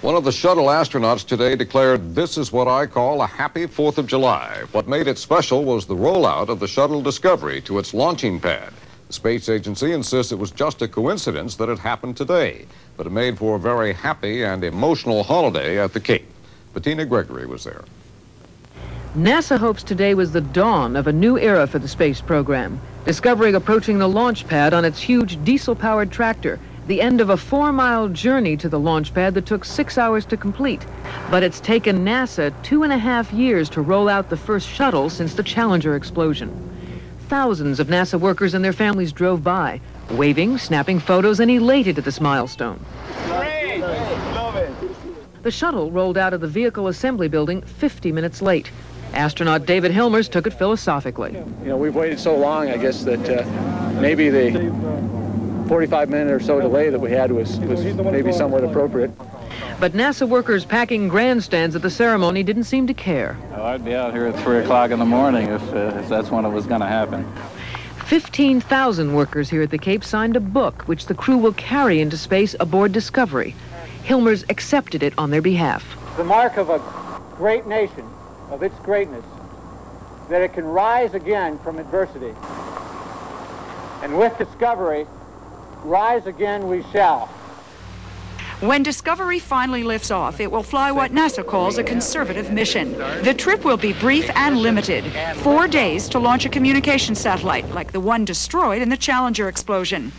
One of the shuttle astronauts today declared, "This is what I call a happy 4th of July." What made it special was the rollout of the shuttle Discovery to its launching pad. The space agency insists it was just a coincidence that it happened today, but it made for a very happy and emotional holiday at the Cape. Bettina Gregory was there. NASA hopes today was the dawn of a new era for the space program. Discovery approaching the launch pad on its huge diesel-powered tractor, the end of a 4-mile journey to the launch pad that took 6 hours to complete. But it's taken NASA 2.5 years to roll out the first shuttle since the Challenger explosion. Thousands of NASA workers and their families drove by, waving, snapping photos, and elated at this milestone. Great! Love it! The shuttle rolled out of the vehicle assembly building 50 minutes late. Astronaut David Hilmers took it philosophically. You know, we've waited so long, I guess, that maybe the 45-minute or so delay that we had was maybe somewhat appropriate. But NASA workers packing grandstands at the ceremony didn't seem to care. Well, I'd be out here at 3 o'clock in the morning if that's when it was going to happen. 15,000 workers here at the Cape signed a book which the crew will carry into space aboard Discovery. Hilmers accepted it on their behalf. The mark of a great nation, of its greatness, that it can rise again from adversity. And with Discovery, rise again we shall. When Discovery finally lifts off, it will fly what NASA calls a conservative mission. The trip will be brief and limited. 4 days to launch a communication satellite, like the one destroyed in the Challenger explosion.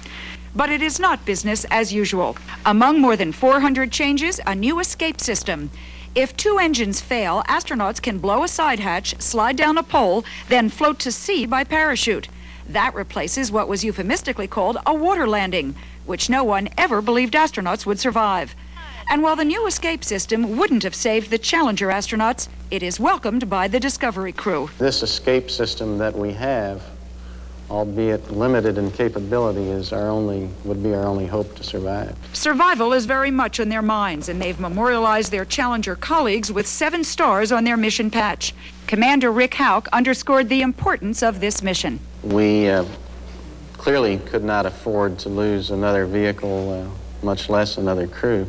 But it is not business as usual. Among more than 400 changes, a new escape system. If 2 engines fail, astronauts can blow a side hatch, slide down a pole, then float to sea by parachute. That replaces what was euphemistically called a water landing, which no one ever believed astronauts would survive. And while the new escape system wouldn't have saved the Challenger astronauts, it is welcomed by the Discovery crew. This escape system that we have, albeit limited in capability, would be our only hope to survive. Survival is very much on their minds, and they've memorialized their Challenger colleagues with 7 stars on their mission patch. Commander Rick Houck underscored the importance of this mission. We clearly could not afford to lose another vehicle, much less another crew.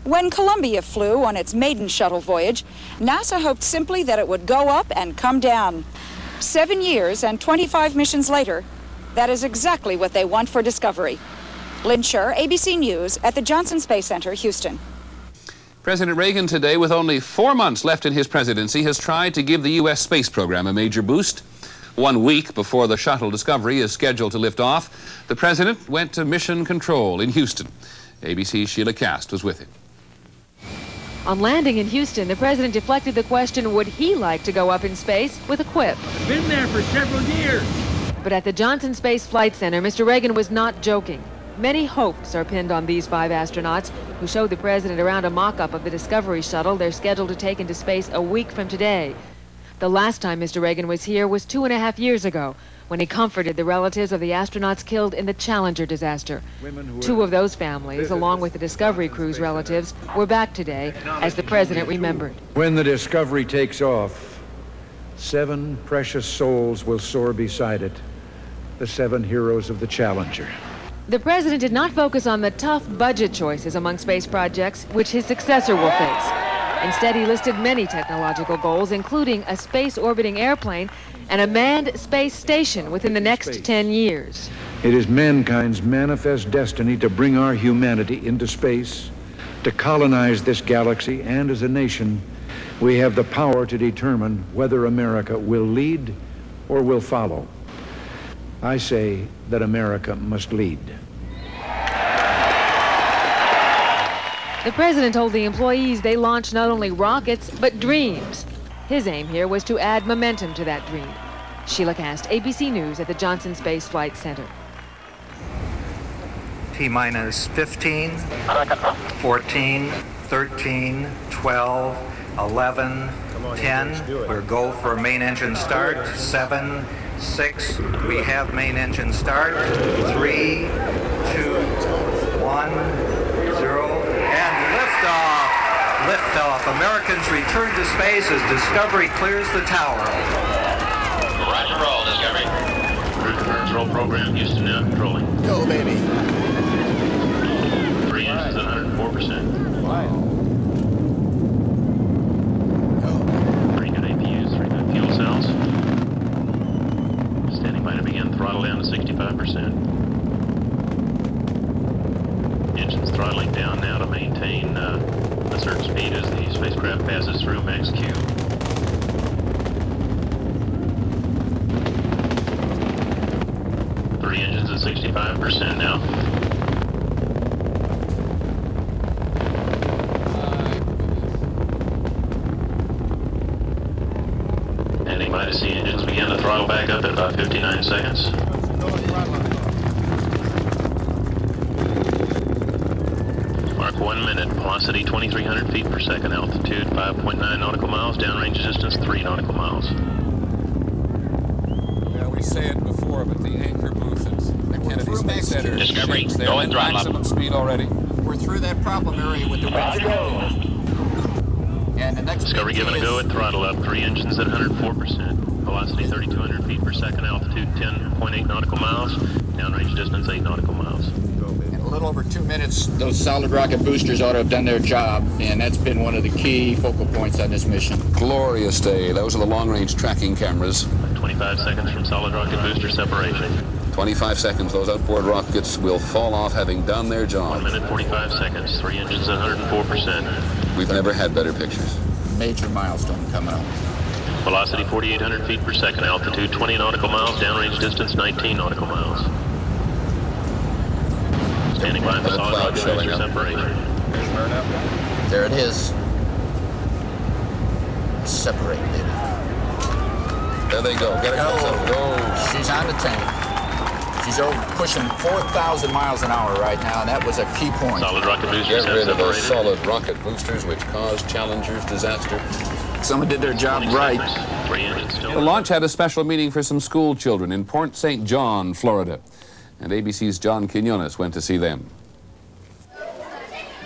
When Columbia flew on its maiden shuttle voyage, NASA hoped simply that it would go up and come down. 7 years and 25 missions later, that is exactly what they want for Discovery. Lynn Scher, ABC News, at the Johnson Space Center, Houston. President Reagan today, with only 4 months left in his presidency, has tried to give the U.S. space program a major boost. 1 week before the shuttle Discovery is scheduled to lift off, the president went to mission control in Houston. ABC's Sheila Cast was with him. On landing in Houston, the president deflected the question, would he like to go up in space, with a quip. I've been there for several years. But at the Johnson Space Flight Center, Mr. Reagan was not joking. Many hopes are pinned on these 5 astronauts who showed the president around a mock-up of the Discovery shuttle they're scheduled to take into space a week from today. The last time Mr. Reagan was here was 2.5 years ago, when he comforted the relatives of the astronauts killed in the Challenger disaster. 2 of those families, along with the Discovery crew's relatives, were back today, as the president remembered. When the Discovery takes off, 7 precious souls will soar beside it, the 7 heroes of the Challenger. The president did not focus on the tough budget choices among space projects, which his successor will face. Instead, he listed many technological goals, including a space-orbiting airplane and a manned space station within the next 10 years. It is mankind's manifest destiny to bring our humanity into space, to colonize this galaxy, and as a nation, we have the power to determine whether America will lead or will follow. I say that America must lead. The president told the employees they launched not only rockets, but dreams. His aim here was to add momentum to that dream. Sheila Cast, ABC News at the Johnson Space Flight Center. T-minus 15, 14, 13, 12, 11, 10. We're go for main engine start. 7, 6. We have main engine start. 3, 2, 1, 0. Liftoff. Americans return to space as Discovery clears the tower. Roger and roll, Discovery. Cruise control program, Houston now controlling. Go, baby. 3 engines at 104%. Wow. 3 good APUs, 3 good fuel cells. Standing by to begin, throttle down to 65%. Engines throttling down now to maintain a certain speed as the spacecraft passes through max Q. Three engines at 65% now. Standing by to see engines begin to throttle back up at about 59 seconds. Mark 1 minute, velocity 2,300 feet per second, altitude 5.9 nautical miles, downrange distance 3 nautical miles. Yeah, we say it before, but the anchor booth at the Kennedy Space Center. Discovery, go and throttle up. Maximum speed already. We're through that problem area with the wind. And the next Discovery giving a go at throttle up, 3 engines at 104%. Velocity 3,200 feet per second, altitude 10.8 nautical miles, downrange distance 8 nautical miles. In a little over 2 minutes, those solid rocket boosters ought to have done their job, and that's been one of the key focal points on this mission. Glorious day. Those are the long-range tracking cameras. 25 seconds from solid rocket booster separation. 25 seconds, those outboard rockets will fall off having done their job. 1 minute, 45 seconds, 3 engines at 104%. We've never had better pictures. Major milestone coming up. Velocity 4,800 feet per second, altitude 20 nautical miles, downrange distance 19 nautical miles. Standing by for solid rocket booster separation. There it is. Separate, baby. There they go. Get it. Go. She's on the tank. She's pushing 4,000 miles an hour right now, and that was a key point. Solid rocket boosters Get rid of those solid rocket boosters which caused Challenger's disaster. Someone did their job right. 3 engines still. The launch had a special meaning for some school children in Port St. John, Florida. And ABC's John Quinones went to see them.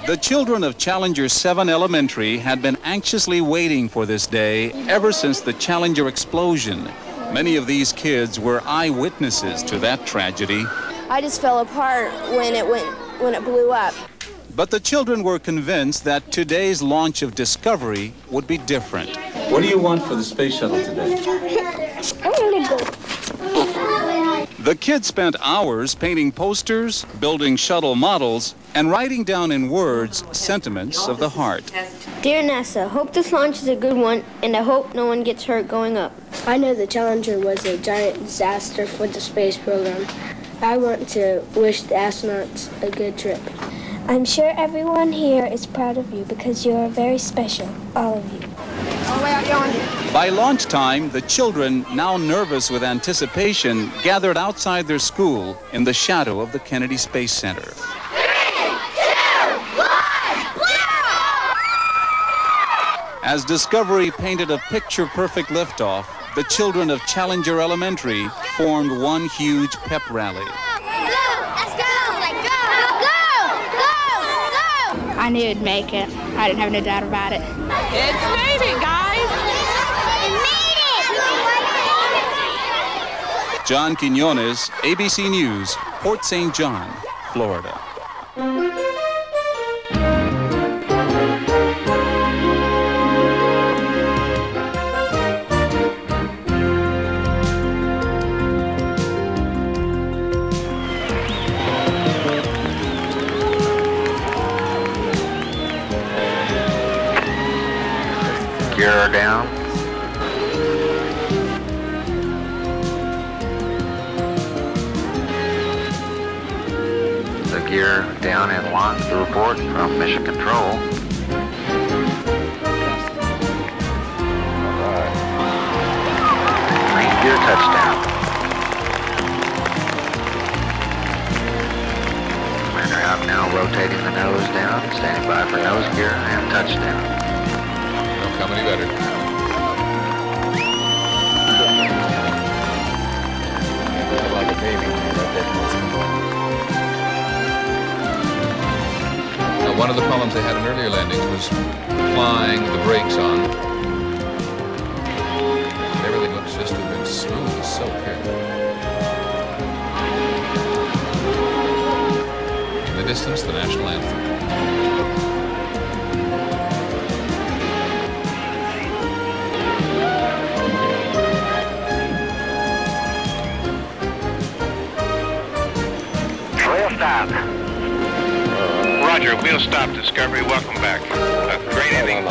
The children of Challenger 7 Elementary had been anxiously waiting for this day ever since the Challenger explosion. Many of these kids were eyewitnesses to that tragedy. I just fell apart when it blew up. But the children were convinced that today's launch of Discovery would be different. What do you want for the space shuttle today? I want to go. The kids spent hours painting posters, building shuttle models, and writing down in words sentiments of the heart. Dear NASA, hope this launch is a good one, and I hope no one gets hurt going up. I know the Challenger was a giant disaster for the space program. I want to wish the astronauts a good trip. I'm sure everyone here is proud of you because you are very special, all of you. By launch time, the children, now nervous with anticipation, gathered outside their school in the shadow of the Kennedy Space Center. 3, 2, 1, As Discovery painted a picture-perfect liftoff, the children of Challenger Elementary formed one huge pep rally. I knew it'd make it. I didn't have no doubt about it. It's made it, guys! John Quinones, ABC News, Port St. John, Florida. Gear down. The gear down and locked. The report from Mission Control. Main gear touchdown. Commander out now, rotating the nose down, standing by for nose gear and touchdown. Come any better. Like a baby. Now, one of the problems they had in earlier landings was flying the brakes on. Everything looks just to have been smooth as silk here. In the distance, the national anthem. Stop. Roger, we'll stop Discovery. Welcome back. Great inning.